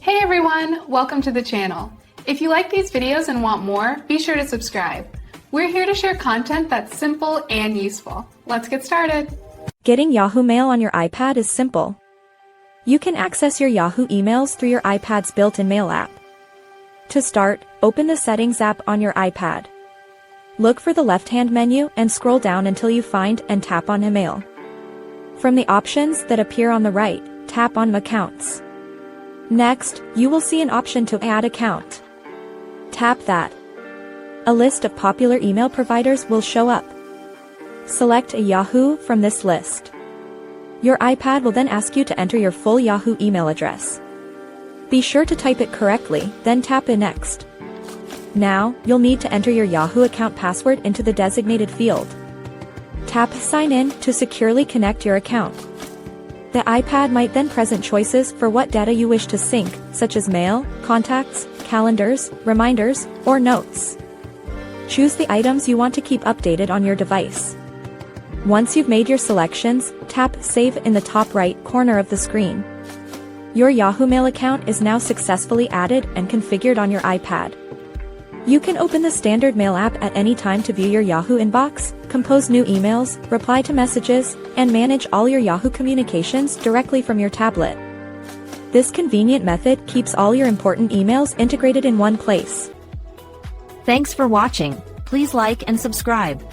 Hey everyone, welcome to the channel. If you like these videos and want more, be sure to subscribe. We're here to share content that's simple and useful. Let's get started. Getting Yahoo Mail on your iPad is simple. You can access your Yahoo emails through your iPad's built-in Mail app. To start, open the Settings app on your iPad. Look for the left-hand menu and scroll down until you find and tap on Email. From the options that appear on the right, tap on Accounts. Next, you will see an option to add account. Tap that. A list of popular email providers will show up. Select a Yahoo from this list. Your iPad will then ask you to enter your full Yahoo email address. Be sure to type it correctly, then tap Next. Now, you'll need to enter your Yahoo account password into the designated field. Tap Sign In to securely connect your account. The iPad might then present choices for what data you wish to sync, such as mail, contacts, calendars, reminders, or notes. Choose the items you want to keep updated on your device. Once you've made your selections, tap Save in the top right corner of the screen. Your Yahoo Mail account is now successfully added and configured on your iPad. You can open the standard Mail app at any time to view your Yahoo inbox, compose new emails, reply to messages, and manage all your Yahoo communications directly from your tablet. This convenient method keeps all your important emails integrated in one place. Thanks for watching. Please like and subscribe.